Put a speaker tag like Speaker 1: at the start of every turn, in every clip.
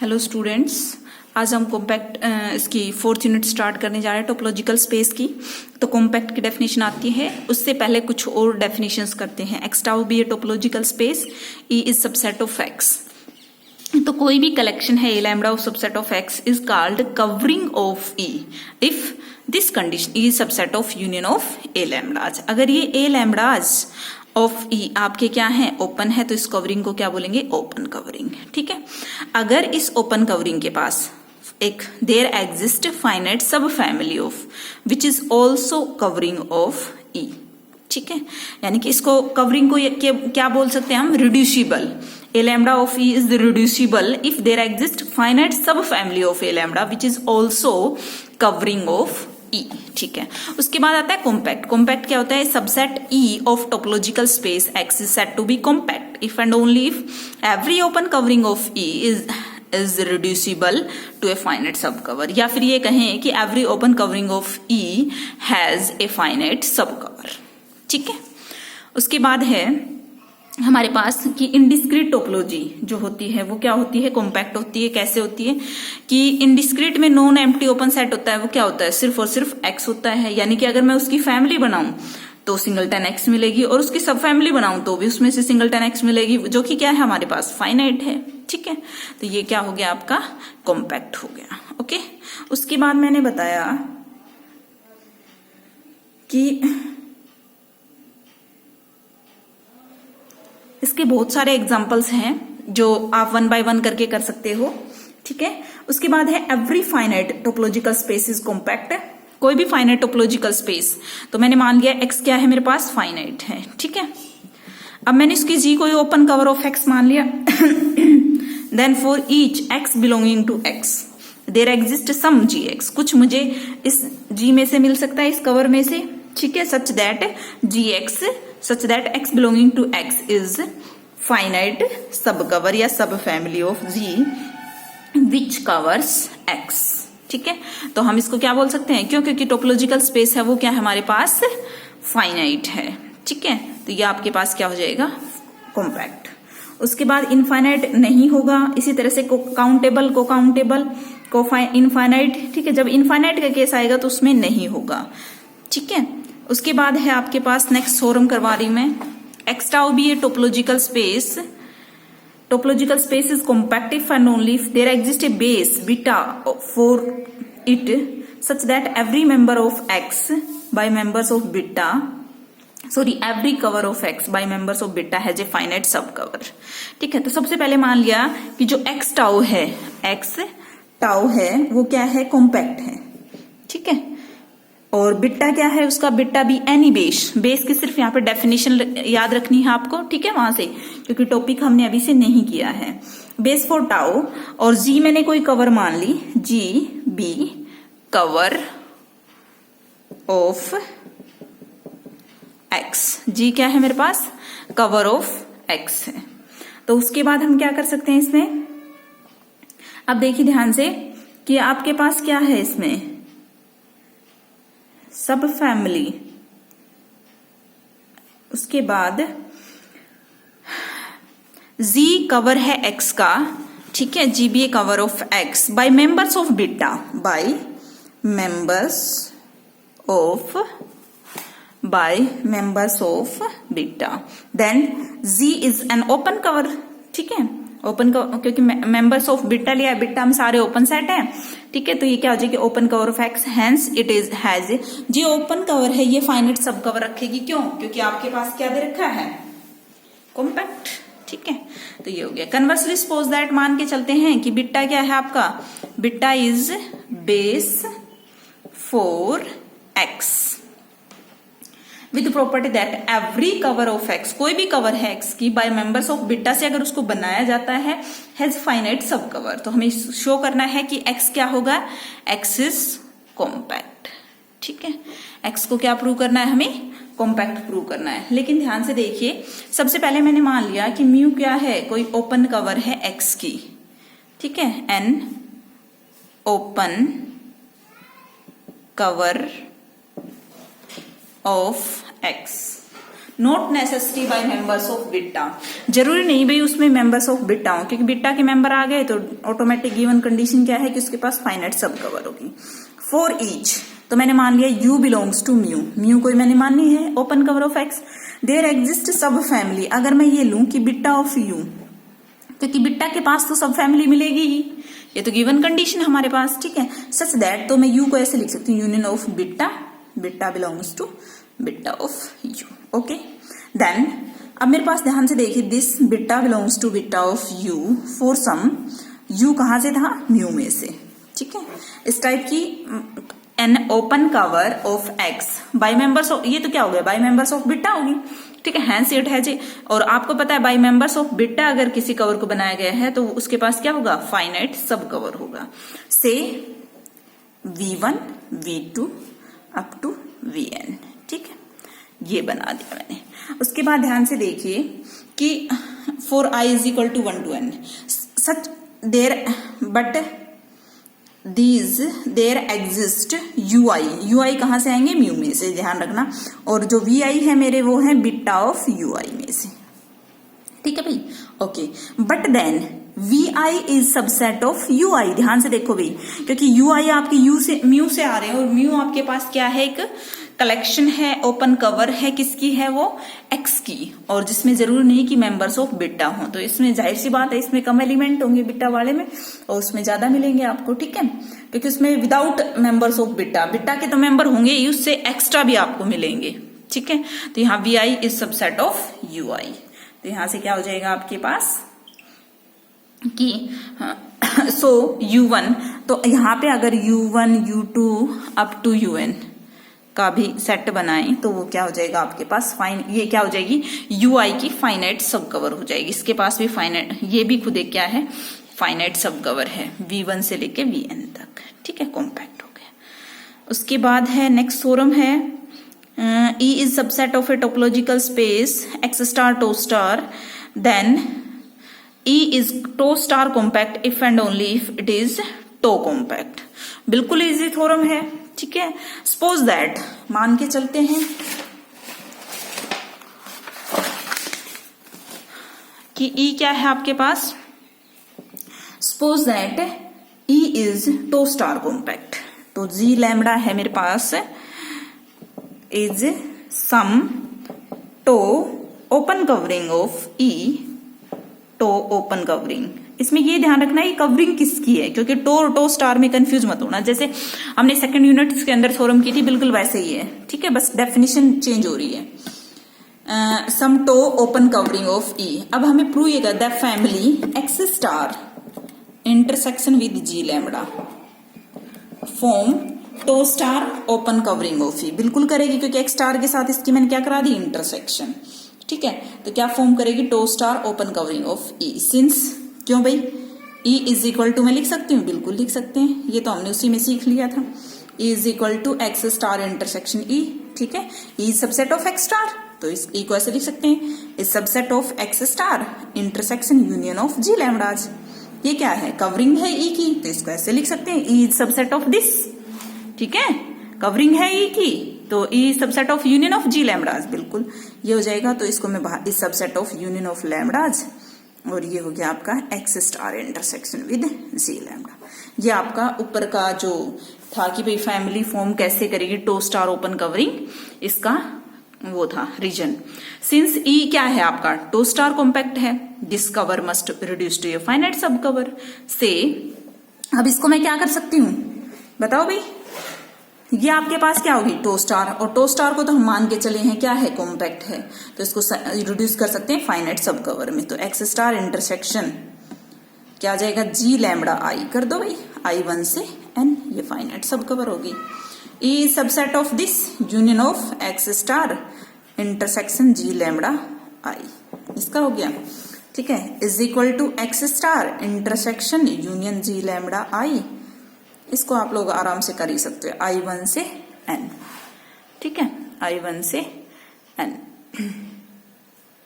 Speaker 1: Hello students, आज हम compact इसकी 4th यूनिट स्टार्ट करने जा रहे हैं टोपोलॉजिकल स्पेस की। तो कॉम्पैक्ट की डेफिनेशन आती है, उससे पहले कुछ और डेफिनेशंस करते हैं। X tau be a topological space, E is subset of X. तो कोई भी कलेक्शन है A lambda of subset of X is called covering of E if this condition E subset of union of A lambdas. अगर ये ए लैम्डाज of ई आपके क्या है, open है, तो इस कवरिंग को क्या बोलेंगे, ओपन कवरिंग। ठीक है। अगर इस ओपन कवरिंग के पास एक there exist finite subfamily of which is also covering of E. ठीक है, यानी कि इसको कवरिंग को क्या बोल सकते हैं हम, reducible. A lambda of E is reducible if there exist finite subfamily of A lambda which is also covering of E. ठीक है। उसके बाद आता है कॉम्पैक्ट। कॉम्पैक्ट क्या होता है, subset E of topological space x is said to be compact if and only if every open covering of E is reducible to a finite सब कवर, या फिर ये कहें कि every open covering of E has a finite सब cover. ठीक है। उसके बाद है हमारे पास कि इनडिस्क्रीट टोपोलॉजी जो होती है वो क्या होती है, कॉम्पैक्ट होती है। कैसे होती है कि इनडिस्क्रीट में नॉन एम्प्टी ओपन सेट होता है, वो क्या होता है, सिर्फ और सिर्फ एक्स होता है। यानी कि अगर मैं उसकी फैमिली बनाऊं तो सिंगलटन एक्स मिलेगी, और उसकी सब फैमिली बनाऊं तो भी उसमें से सिंगलटन एक्स मिलेगी, जो कि क्या है, हमारे पास फाइनाइट है। ठीक है। तो ये क्या हो गया, आपका कॉम्पैक्ट हो गया। ओके। उसके बाद मैंने बताया कि इसके बहुत सारे एग्जाम्पल्स हैं जो आप 1 बाय 1 करके कर सकते हो। ठीक है। उसके बाद है every finite topological space is compact. कोई भी फाइनाइट टोपोलॉजिकल स्पेस, तो मैंने मान लिया एक्स क्या है, मेरे पास फाइनाइट है। ठीक है। अब मैंने इसकी जी को ओपन कवर ऑफ एक्स मान लिया। Then for each x belonging to x there exist some g x, कुछ मुझे इस जी में से मिल सकता है, इस कवर में से। ठीक है। Such that g x such that x belonging to x is finite subcover या सब family of g which covers x। ठीक है। तो हम इसको क्या बोल सकते हैं, क्यों, क्योंकि टोपोलॉजिकल स्पेस है वो क्या है, हमारे पास फाइनाइट है। ठीक है। तो ये आपके पास क्या हो जाएगा, कॉम्पैक्ट। उसके बाद इनफाइनाइट नहीं होगा, इसी तरह से काउंटेबल, को काउंटेबल, को इनफाइनाइट। ठीक है। जब इनफाइनाइट का केस आएगा तो उसमें नहीं होगा। ठीक है। उसके बाद है आपके पास नेक्स्ट थ्योरम करवा रही हूं मैं, x tau be a topological space. Topological space is compact if and only if there exist a base beta for it such that every member of x by members of beta, sorry every cover of x by members of beta has a finite सब cover. ठीक है। तो सबसे पहले मान लिया कि जो एक्स टाउ है, एक्स टाउ है वो क्या है, कॉम्पैक्ट है। ठीक है। और बिट्टा क्या है उसका, बिट्टा भी एनी बेस। बेस की सिर्फ यहाँ पे डेफिनेशन याद रखनी है आपको। ठीक है, वहां से, क्योंकि टॉपिक हमने अभी से नहीं किया है। बेस फॉर टाउ, और जी मैंने कोई कवर मान ली, G be cover of X. G क्या है मेरे पास, कवर ऑफ एक्स है। तो उसके बाद हम क्या कर सकते हैं इसमें, अब देखिए ध्यान से कि आपके पास क्या है इसमें, सब फैमिली। उसके बाद जी कवर है एक्स का। ठीक है। G be a cover of x by members of beta, by members of beta. Then g is an open cover. ठीक है। ओपन कवर, क्योंकि मेंबर्स ऑफ बीटा लिया, बीटा में सारे ओपन सेट है। ठीक है। तो ये क्या हो जाएगी, open cover of x, hence it is has g open cover है, ये फाइनाइट सब कवर रखेगी। क्यों, क्योंकि आपके पास क्या दे रखा है, कॉम्पैक्ट। ठीक है। तो ये हो गया। कन्वर्सली सपोज दैट, मान के चलते हैं कि बीटा क्या है आपका, beta is base for x with property that every cover of x, कोई भी कवर है एक्स की बाय मेंबर्स ऑफ बीटा से अगर उसको बनाया जाता है, हैज फाइनाइट सब कवर। तो हमें शो करना है कि एक्स क्या होगा, एक्स इज कॉम्पैक्ट। ठीक है। एक्स को क्या प्रूव करना है, हमें कॉम्पैक्ट प्रूव करना है। लेकिन ध्यान से देखिए, सबसे पहले मैंने मान लिया कि म्यू क्या है, कोई ओपन कवर है एक्स की। ठीक है। N open cover of x. Not necessary bye members of beta. जरूरी नहीं भाई उसमें मेंबर्स ऑफ बीटा हो, क्योंकि बीटा के मेंबर आ गए तो ऑटोमेटिक गिवन कंडीशन क्या है कि उसके पास फाइनाइट सब कवर होगी। फॉर ईच, तो मैंने मान लिया U belongs to mu, mu कोई मैंने मानी है open cover of X. There exist sub family, अगर मैं ये लूं कि बीटा ऑफ यू, क्योंकि बीटा के पास तो सब फैमिली मिलेगी ही, ये तो गिवन कंडीशन हमारे पास, ठीक है। सच दैट, तो मैं यू को ऐसे लिख सकती हूँ union of beta, beta belongs to beta of U. Okay, then अब मेरे पास ध्यान से देखिए, this beta belongs to beta of U for some, U कहां से था, म्यू में से, ठीक है। इस टाइप की an open cover of x by members of, ये तो क्या हो गया, बाय मेंबर्स ऑफ बीटा होगी, ठीक है। हैंस इट हैज, और आपको पता है बाय मेंबर्स ऑफ बीटा अगर किसी कवर को बनाया गया है तो उसके पास क्या होगा, फाइनाइट सब कवर होगा। से V1 V2 up to Vn, ठीक है, ये बना दिया मैंने। उसके बाद ध्यान से देखिए कि for i is equal to 1 to n such there, but these there exist ui कहां से आएंगे, म्यू में से, ध्यान रखना। और जो vi है मेरे वो है बीटा ऑफ ui में से, ठीक है भाई। Okay, but then vi is subset of ui, ध्यान से देखो भाई, क्योंकि ui आपके यू से म्यू से आ रहे हैं, और म्यू आपके पास क्या है, एक कलेक्शन है, ओपन कवर है, किसकी है वो, एक्स की, और जिसमें जरूरी नहीं कि मेंबर्स ऑफ बीटा हो। तो इसमें जाहिर सी बात है इसमें कम एलिमेंट होंगे बीटा वाले में, और उसमें ज्यादा मिलेंगे आपको, ठीक है, क्योंकि उसमें without members of beta, beta के तो मेंबर होंगे ही, उससे एक्स्ट्रा भी आपको मिलेंगे, ठीक है। तो यहाँ vi is subset of ui, तो यहां से क्या हो जाएगा आपके पास कि सो u1, तो यहाँ पे अगर u1 u2 up to un का भी सेट बनाएं तो वो क्या हो जाएगा आपके पास, फाइन, ये क्या हो जाएगी, ui की फाइनाइट सब कवर हो जाएगी। इसके पास भी फाइनाइट, ये भी खुद एक क्या है, फाइनाइट सब कवर है, v1 से लेके vn तक, ठीक है, कॉम्पैक्ट हो गया। उसके बाद है नेक्स्ट थ्योरम है, E is subset of a topological space x star tau star, then E is tau star compact if and only if it is tau compact। बिल्कुल इजी थ्योरम है, ठीक है। सपोज दैट, मान के चलते हैं कि E क्या है आपके पास, suppose that E is tau star compact, तो G लैम्बडा है मेरे पास is some tau open covering of E, tau open covering। इसमें ये ध्यान रखना है कवरिंग किसकी है, क्योंकि टो और टो स्टार में कंफ्यूज मत होना, जैसे हमने सेकंड यूनिट के अंदर थ्योरम की थी, बिल्कुल वैसे ही है, ठीक है, बस डेफिनेशन चेंज हो रही है। Some tau open covering of E, अब हमें प्रूव ये कर that family X star intersection with G lambda form tau star open covering of E, बिल्कुल करेगी, क्योंकि एक्स स्टार के साथ इसकी मैंने क्या करा दी, इंटरसेक्शन, ठीक है। तो क्या फॉर्म करेगी, tau star open covering of E, since, क्यों भाई, E इज इक्वल टू, मैं लिख सकती हूँ, बिल्कुल लिख सकते हैं, ये तो हमने उसी में सीख लिया था, E is equal to X star intersection E, ठीक है। E is subset of X star, तो इस E को ऐसे लिख सकते हैं, is subset of X star intersection union of G lambdas. ये क्या है, कवरिंग है E की, तो इसको ऐसे लिख सकते हैं, E is subset of this, ठीक है, कवरिंग है E की, तो E subset of union of G lambdas, बिल्कुल ये हो जाएगा। तो इसको मैं बाहर, इस subset of union of lambdas, और ये हो गया आपका X star intersection with G lambda. ये आपका ऊपर का जो था कि भाई फैमिली फॉर्म कैसे करेगी टो स्टार ओपन कवरिंग, इसका वो था रीजन। सिंस E क्या है आपका, टो स्टार कॉम्पैक्ट है, this cover must reduce to a finite सब कवर से। अब इसको मैं क्या कर सकती हूँ, बताओ भाई, ये आपके पास क्या होगी, टो स्टार, और टो स्टार को तो हम मान के चले हैं क्या है, कॉम्पैक्ट है, तो इसको रिड्यूस कर सकते हैं फाइनाइट सब कवर में। तो एक्स स्टार इंटरसेक्शन क्या आ जाएगा, जी लैम्बडा आई, कर दो भाई, I1 से N, ये फाइनाइट सब कवर होगी। E subset of this union of X star intersection G lambda i, इसका हो गया, ठीक है, is equal to X star intersection union G lambda i. इसको आप लोग आराम से कर ही सकते हो, I1 से N, ठीक है, I1 से N।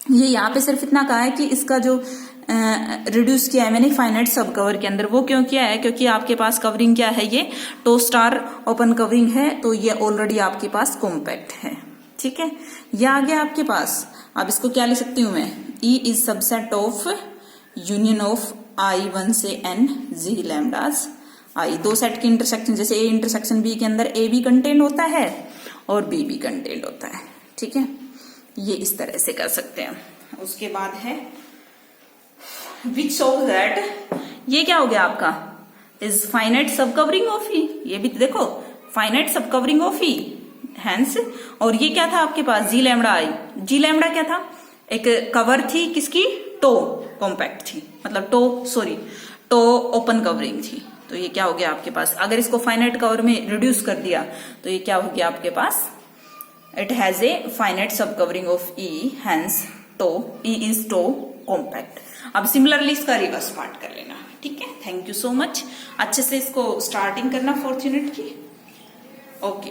Speaker 1: ये यहाँ पे सिर्फ इतना कहा है कि इसका जो रिड्यूस किया है मैंने फाइनाइट सब कवर के अंदर, वो क्यों किया है, क्योंकि आपके पास कवरिंग क्या है, ये टो स्टार ओपन कवरिंग है, तो ये ऑलरेडी आपके पास कॉम्पैक्ट है, ठीक है, ये आ गया आपके पास। अब इसको क्या लिख सकती हूं मैं, E is subset of union of I1 से N जी लैम्डास I। दो सेट की इंटरसेक्शन, जैसे A इंटरसेक्शन B के अंदर A भी कंटेंट होता है और B भी कंटेंट होता है। ठीक है, ये इस तरह से कर सकते हैं। उसके बाद है विच शोज दैट, ये क्या हो गया आपका, is finite sub covering of ई। ये भी देखो finite sub covering of E hence. और ये क्या था आपके पास, जी लैम्डा आई। जी लैम्डा क्या था, एक कवर थी किसकी, टो कॉम्पैक्ट थी, मतलब टो ओपन कवरिंग थी। तो ये क्या हो गया आपके पास, अगर इसको फाइनाइट कवर में रिड्यूस कर दिया तो ये क्या हो गया आपके पास, it has a finite sub covering of E hence tau, E is tau compact. अब सिमिलरली इसका रिवर्स पार्ट कर लेना। ठीक है, थैंक यू सो मच। अच्छे से इसको स्टार्टिंग करना 4th यूनिट की। ओके।